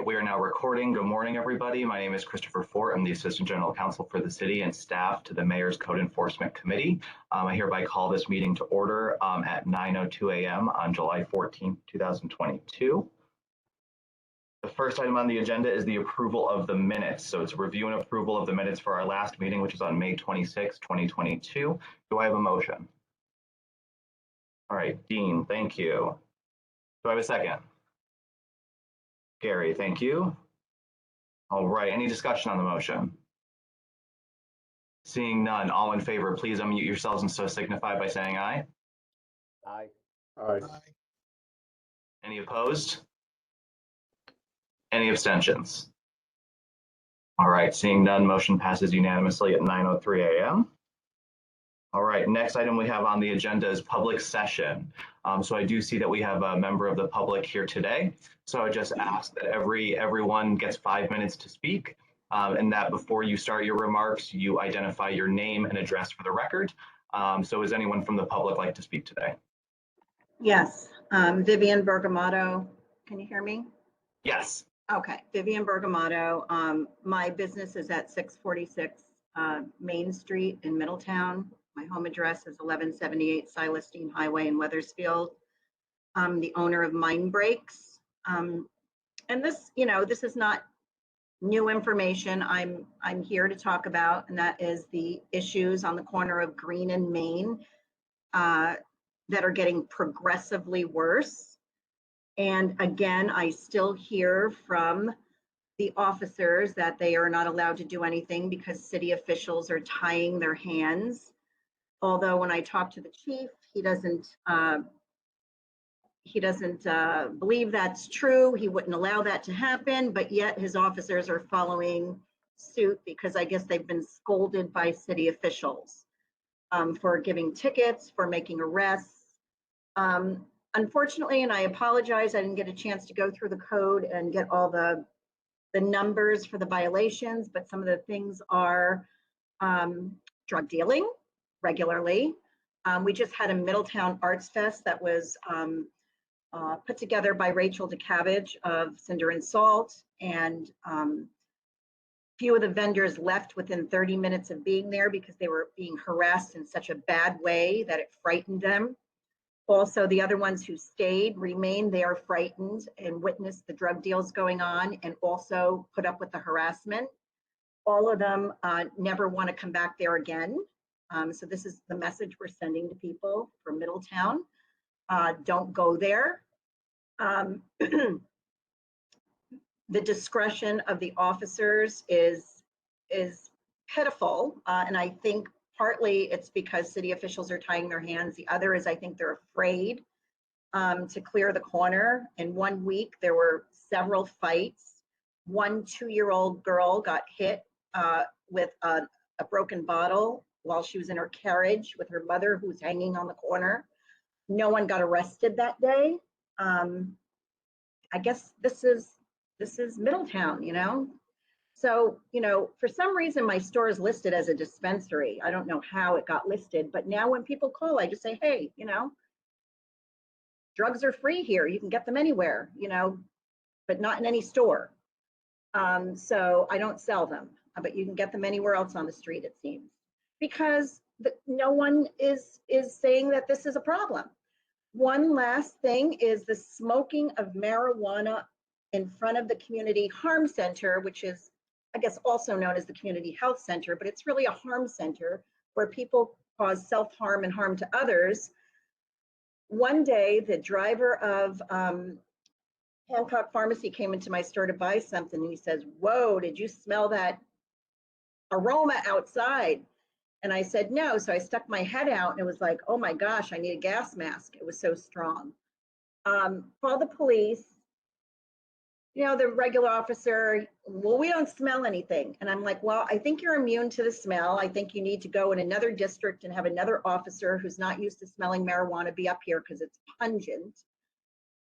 We are now recording. Good morning, everybody. My name is Christopher Fort. I'm the Assistant General Counsel for the city and staff to the Mayor's Code Enforcement Committee. I hereby call this meeting to order at 9:02 a.m. on July 14th, 2022. The first item on the agenda is the approval of the minutes. So it's a review and approval of the minutes for our last meeting, which is on May 26, 2022. Do I have a motion? All right, Dean, thank you. Do I have a second? Gary, thank you. All right, any discussion on the motion? Seeing none, all in favor, please unmute yourselves and so signify by saying aye. Aye. Aye. Any opposed? Any abstentions? All right, seeing none, motion passes unanimously at 9:03 a.m. All right, next item we have on the agenda is public session. So I do see that we have a member of the public here today. So I just ask that everyone gets 5 minutes to speak, and that before you start your remarks, you identify your name and address for the record. So is anyone from the public like to speak today? Yes, Vivian Bergamato. Can you hear me? Yes. Okay, Vivian Bergamato. My business is at 646 Main Street in Middletown. My home address is 1178 Silestein Highway in Weathersfield. I'm the owner of Mind Breaks. And this, this is not new information I'm here to talk about, and that is the issues on the corner of Green and Main that are getting progressively worse. And again, I still hear from the officers that they are not allowed to do anything because city officials are tying their hands. Although when I talk to the chief, he doesn't believe that's true. He wouldn't allow that to happen, but yet his officers are following suit because I guess they've been scolded by city officials for giving tickets, for making arrests. Unfortunately, and I apologize, I didn't get a chance to go through the code and get all the numbers for the violations, but some of the things are drug dealing regularly. We just had a Middletown Arts Fest that was put together by Rachel DeCabbage of Cinder and Salt, and few of the vendors left within 30 minutes of being there because they were being harassed in such a bad way that it frightened them. Also, the other ones who stayed remained there frightened and witnessed the drug deals going on and also put up with the harassment. All of them never want to come back there again. So this is the message we're sending to people from Middletown. Don't go there. The discretion of the officers is pitiful, and I think partly it's because city officials are tying their hands. The other is I think they're afraid to clear the corner. In 1 week, there were several fights. One 2-year-old girl got hit with a broken bottle while she was in her carriage with her mother who's hanging on the corner. No one got arrested that day. I guess this is Middletown, So, for some reason my store is listed as a dispensary. I don't know how it got listed, but now when people call, I just say, hey, drugs are free here. You can get them anywhere, but not in any store. So I don't sell them, but you can get them anywhere else on the street, it seems, because no one is saying that this is a problem. One last thing is the smoking of marijuana in front of the community harm center, which is, I guess, also known as the community health center, but it's really a harm center where people cause self-harm and harm to others. One day, the driver of Hancock Pharmacy came into my store to buy something, and he says, whoa, did you smell that aroma outside? And I said, no. So I stuck my head out and it was like, oh my gosh, I need a gas mask. It was so strong. Call the police. The regular officer, well, we don't smell anything. And I'm like, well, I think you're immune to the smell. I think you need to go in another district and have another officer who's not used to smelling marijuana be up here because it's pungent.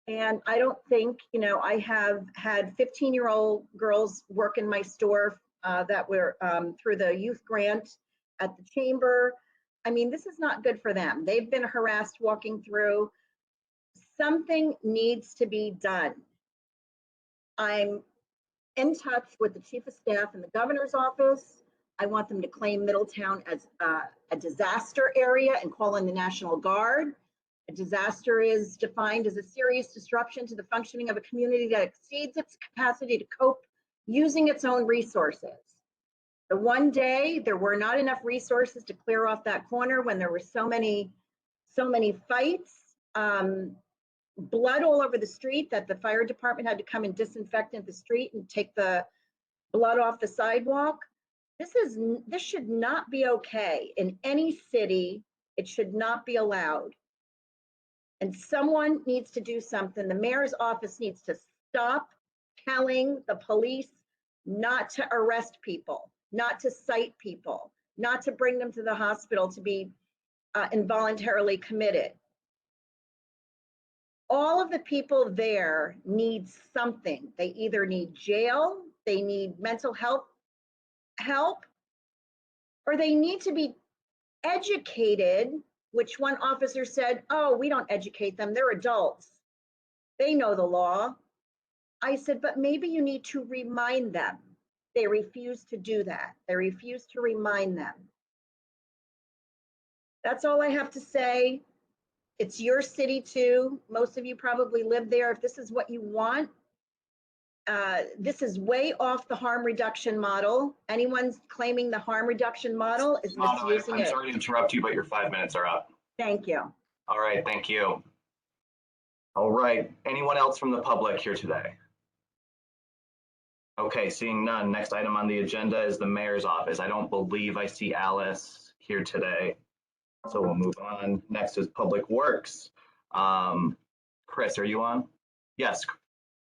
And I don't think, I have had 15-year-old girls work in my store that were through the youth grant at the chamber. I mean, this is not good for them. They've been harassed walking through. Something needs to be done. I'm in touch with the chief of staff in the governor's office. I want them to claim Middletown as a disaster area and call in the National Guard. A disaster is defined as a serious disruption to the functioning of a community that exceeds its capacity to cope using its own resources. The one day there were not enough resources to clear off that corner when there were so many fights, blood all over the street that the fire department had to come and disinfect the street and take the blood off the sidewalk. This should not be okay in any city. It should not be allowed. And someone needs to do something. The mayor's office needs to stop telling the police not to arrest people, not to cite people, not to bring them to the hospital to be involuntarily committed. All of the people there need something. They either need jail, they need mental health help, or they need to be educated, which one officer said, oh, we don't educate them, they're adults. They know the law. I said, but maybe you need to remind them. They refuse to do that. They refuse to remind them. That's all I have to say. It's your city too. Most of you probably live there. If this is what you want, this is way off the harm reduction model. Anyone claiming the harm reduction model is misusing it. I'm sorry to interrupt you, but your 5 minutes are up. Thank you. All right, thank you. All right, anyone else from the public here today? Okay, seeing none, next item on the agenda is the mayor's office. I don't believe I see Alice here today, so we'll move on. Next is Public Works. Chris, are you on? Yes.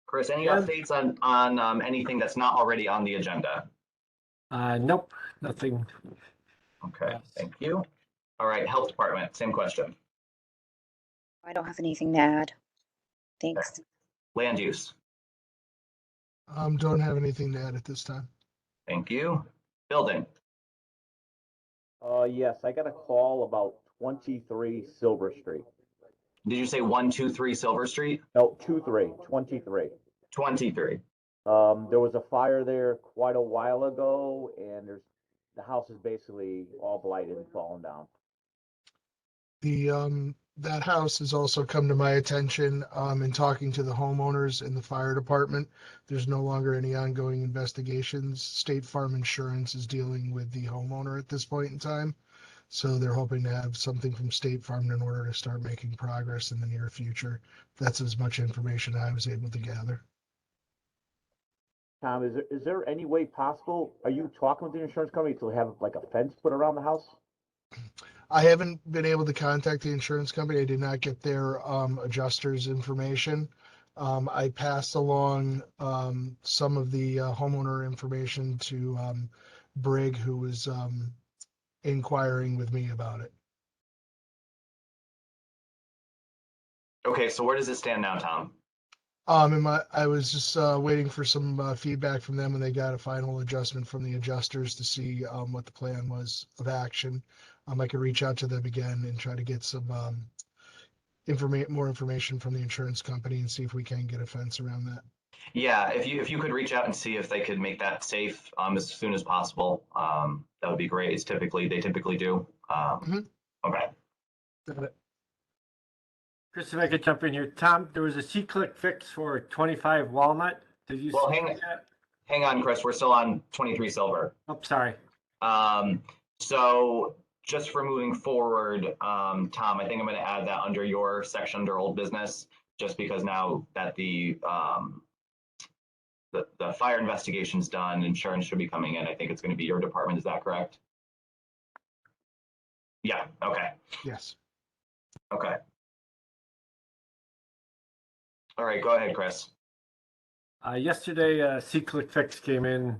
Chris, any updates on anything that's not already on the agenda? Nope, nothing. Okay, thank you. All right, Health Department, same question. I don't have anything to add. Thanks. Okay. Land Use. Don't have anything to add at this time. Thank you. Building. Yes, I got a call about 23 Silver Street. Did you say 123 Silver Street? No, 23. 23. There was a fire there quite a while ago, and the house is basically all blighted and fallen down. That house has also come to my attention in talking to the homeowners in the fire department. There's no longer any ongoing investigations. State Farm Insurance is dealing with the homeowner at this point in time. So they're hoping to have something from State Farm in order to start making progress in the near future. That's as much information I was able to gather. Tom, is there any way possible, are you talking with the insurance company to have like a fence put around the house? I haven't been able to contact the insurance company. I did not get their adjuster's information. I passed along some of the homeowner information to Brig, who was inquiring with me about it. Okay, so where does it stand now, Tom? I was just waiting for some feedback from them, and they got a final adjustment from the adjusters to see what the plan was of action. I could reach out to them again and try to get some more information from the insurance company and see if we can get a fence around that. Yeah, if you could reach out and see if they could make that safe as soon as possible, that would be great. They typically do. Okay. Got it. Chris, if I could jump in here. Tom, there was a C-click fix for 25 Walnut. Did you Well, see that? hang on, Chris. We're still on 23 Silver. Oh, sorry. So just for moving forward, Tom, I think I'm going to add that under your section under old business, just because now that the fire investigation's done, insurance should be coming in. I think it's going to be your department. Is that correct? Yeah. Okay. Yes. Okay. All right. Go ahead, Chris. Yesterday, C-click fix came in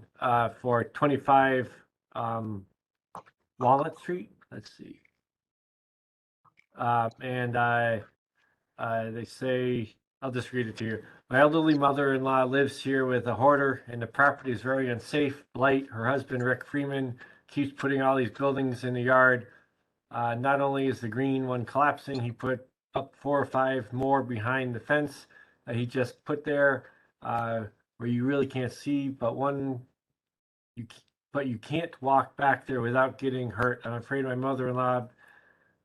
for 25 Walnut Street. Let's see. And they say, I'll just read it to you. My elderly mother-in-law lives here with a hoarder, and the property is very unsafe. Blight, her husband, Rick Freeman, keeps putting all these buildings in the yard. Not only is the green one collapsing, he put up 4 or 5 more behind the fence that he just put there. We're where you really can't see, but you can't walk back there without getting hurt. I'm afraid my mother-in-law,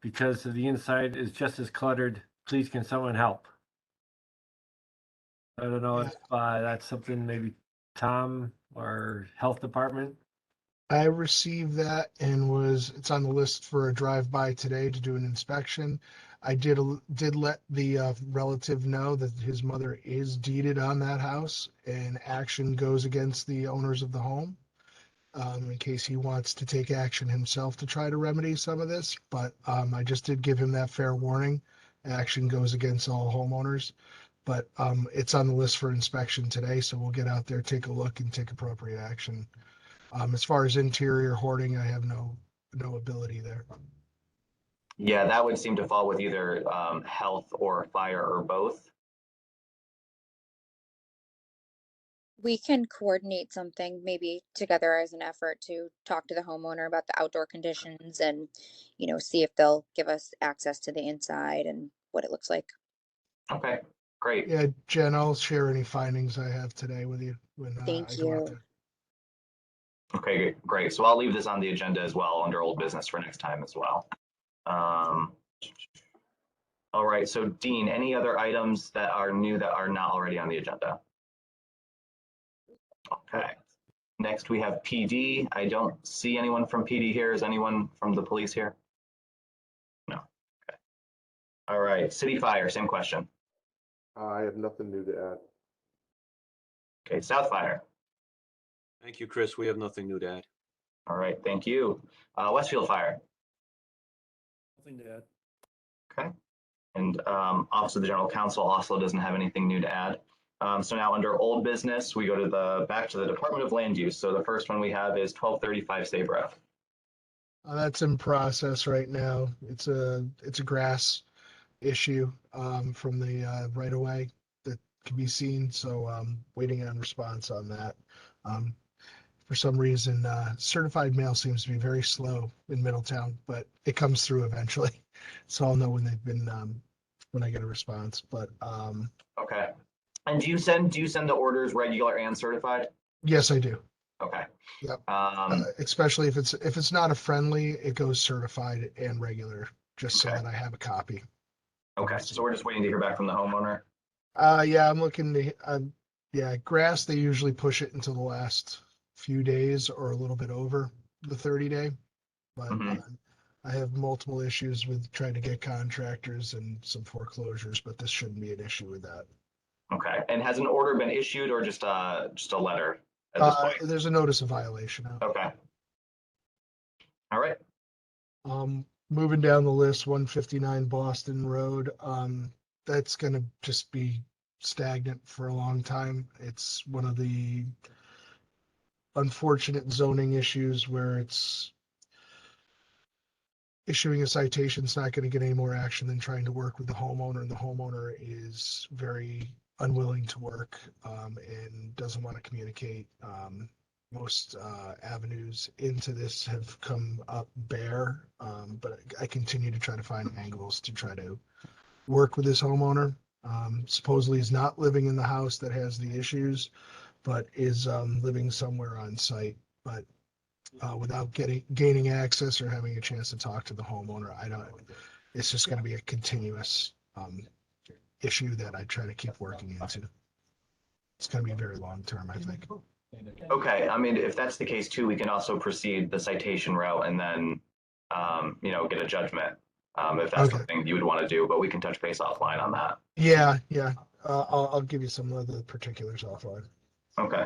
because of the inside, is just as cluttered. Please, can someone help? I don't know if that's something maybe Tom or health department. I received that and it's on the list for a drive-by today to do an inspection. I did let the relative know that his mother is deeded on that house and action goes against the owners of the home, in case he wants to take action himself to try to remedy some of this. But I just did give him that fair warning. Action goes against all homeowners. But it's on the list for inspection today, so we'll get out there, take a look, and take appropriate action. As far as interior hoarding, I have no ability there. Yeah, that would seem to fall with either health or fire or both. We can coordinate something maybe together as an effort to talk to the homeowner about the outdoor conditions and, see if they'll give us access to the inside and what it looks like. Okay, great. Yeah, Jen, I'll share any findings I have today with you when I Thank go out you. there. Okay, great. So I'll leave this on the agenda as well under old business for next time as well. All right, so Dean, any other items that are new that are not already on the agenda? Okay. Next we have PD. I don't see anyone from PD here. Is anyone from the police here? No. Okay. All right, city fire, same question. I have nothing new to add. Okay, South fire. Thank you, Chris. We have nothing new to add. All right, thank you. Westfield fire. Nothing to add. Okay. And Office of the General Counsel also doesn't have anything new to add. So now under old business, we go to back to the Department of Land Use. So the first one we have is 1235 Saybrook. That's in process right now. It's a grass issue from the right of way that can be seen. So waiting on response on that. For some reason, certified mail seems to be very slow in Middletown, but it comes through eventually. So I'll know when they've been when I get a response. But Okay. And do you send the orders regular and certified? yes, I do. Okay. Yep. Um, Especially if it's not a friendly, it goes certified and regular, just so Okay. that I have a copy. okay. So we're just waiting to hear back from the homeowner. Yeah, I'm looking to. Yeah, grass. They usually push it until the last few days or a little bit over the 30-day. But Mhm. I have multiple issues with trying to get contractors and some foreclosures, but this shouldn't be an issue with that. Okay. And has an order been issued or just a letter at this point? There's a notice of violation out. Okay. All right. Moving down the list, 159 Boston Road. That's going to just be stagnant for a long time. It's one of the unfortunate zoning issues where it's issuing a citation is not going to get any more action than trying to work with the homeowner, and the homeowner is very unwilling to work and doesn't want to communicate. Most avenues into this have come up bare, but I continue to try to find angles to try to work with this homeowner. Supposedly he's not living in the house that has the issues, but is living somewhere on site. But without gaining access or having a chance to talk to the homeowner, it's just going to be a continuous issue that I try to keep working into. It's going to be very long term, I think. Okay. I mean, if that's the case too, we can also proceed the citation route and then, get a judgment if that's Okay. something you would want to do. But we can touch base offline on that. Yeah. I'll give you some of the particulars offline. Okay.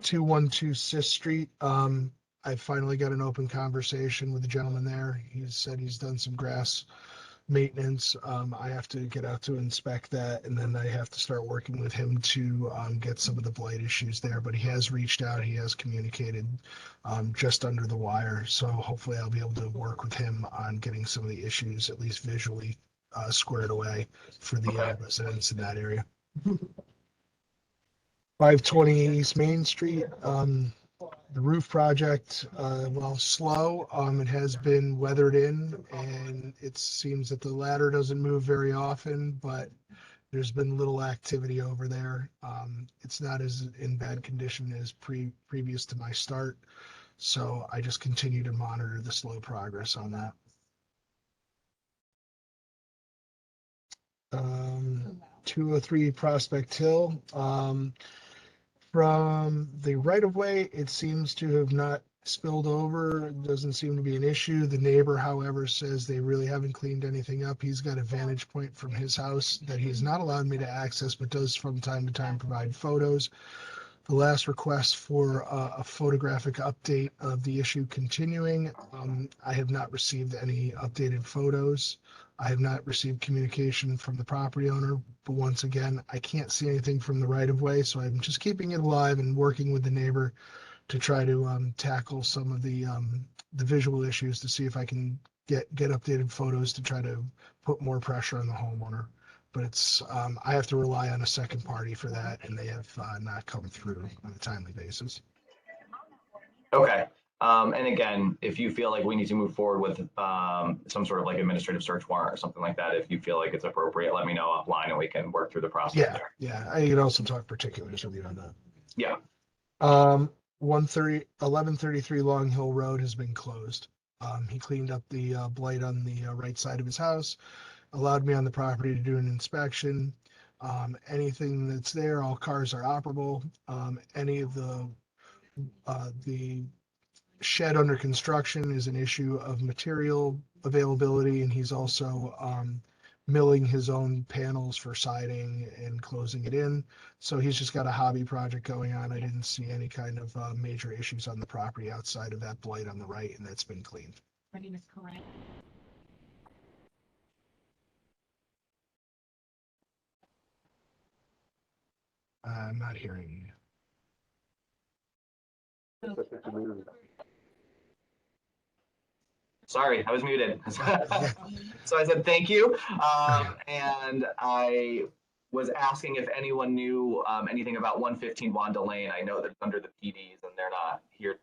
212 Sis Street. I finally got an open conversation with the gentleman there. He said he's done some grass maintenance. I have to get out to inspect that, and then I have to start working with him to get some of the blight issues there. But he has reached out. He has communicated just under the wire. So hopefully I'll be able to work with him on getting some of the issues, at least visually, squared away for the residents in that area. 520 East Main Street. The roof project, while slow, it has been weathered in, and it seems that the ladder doesn't move very often, but There's been little activity over there. It's not as in bad condition as previous to my start. So I just continue to monitor the slow progress on that. 203 Prospect Hill. From the right of way, it seems to have not spilled over. It doesn't seem to be an issue. The neighbor, however, says they really haven't cleaned anything up. He's got a vantage point from his house that he's not allowed me to access, but does from time to time provide photos. The last request for a photographic update of the issue continuing. I have not received any updated photos. I have not received communication from the property owner, but once again, I can't see anything from the right of way, so I'm just keeping it alive and working with the neighbor to try to tackle some of the visual issues to see if I can get updated photos to try to put more pressure on the homeowner. But it's I have to rely on a second party for that, and they have not come through on a timely basis. Okay. And again, if you feel like we need to move forward with some sort of like administrative search warrant or something like that, if you feel like it's appropriate, let me know offline and we can work through the process Yeah, there. yeah. I can also talk particulars with you on that. Yeah. 1133 Long Hill Road has been closed. He cleaned up the blight on the right side of his house, allowed me on the property to do an inspection. Anything that's there, all cars are operable. Any of the shed under construction is an issue of material availability, and he's also milling his own panels for siding and closing it in. So he's just got a hobby project going on. I didn't see any kind of major issues on the property outside of that blight on the right, and that's been cleaned. My name is Corinne. I'm not hearing you. Sorry, I was muted. So I said thank you. And I was asking if anyone knew anything about 115 Wanda Lane. I know that it's under the PDs and they're not here.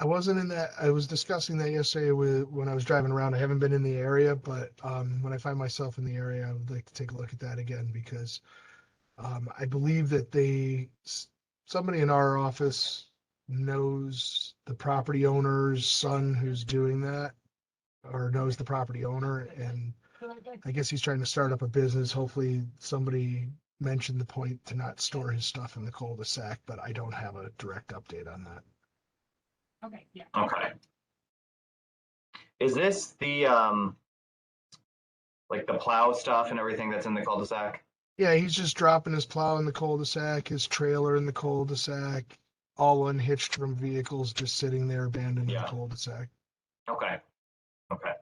I wasn't in that. I was discussing that yesterday when I was driving around. I haven't been in the area, but when I find myself in the area, I would like to take a look at that again because I believe that somebody in our office knows the property owner's son who's doing that, or knows the property owner, and I guess he's trying to start up a business. Hopefully somebody mentioned the point to not store his stuff in the cul-de-sac, but I don't have a direct update on that. Okay, yeah. Okay. Is this the like the plow stuff and everything that's in the cul-de-sac? Yeah, he's just dropping his plow in the cul-de-sac, his trailer in the cul-de-sac, all unhitched from vehicles, just sitting there abandoned in the cul-de-sac. Okay. Okay.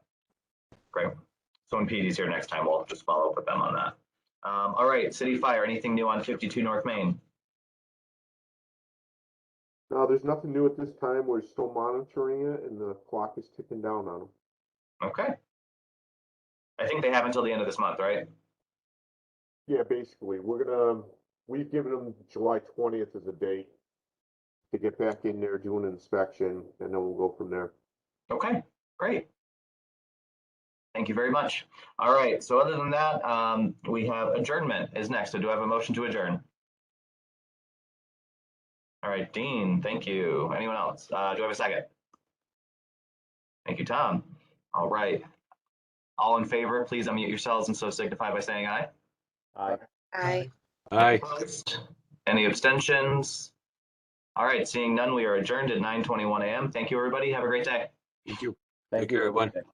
Great. So when PD's here next time, we'll just follow up with them on that. All right, City Fire, anything new on 52 North Main? No, there's nothing new at this time. We're still monitoring it and the clock is ticking down on them. Okay. I think they have until the end of this month, right? Yeah, basically, we've given them July 20th as a date to get back in there, do an inspection, and then we'll go from there. Okay, great. Thank you very much. All right, so other than that, we have adjournment is next. So do I have a motion to adjourn? All right, Dean, thank you. Anyone else? Do I have a second? Thank you, Tom. All right. All in favor, please unmute yourselves and so signify by saying aye. Aye. Aye. Aye. Opposed? Any abstentions? All right, seeing none, we are adjourned at 9:21 a.m. Thank you, everybody. Have a great day. Thank you. Thank Take you, care, everyone. everyone.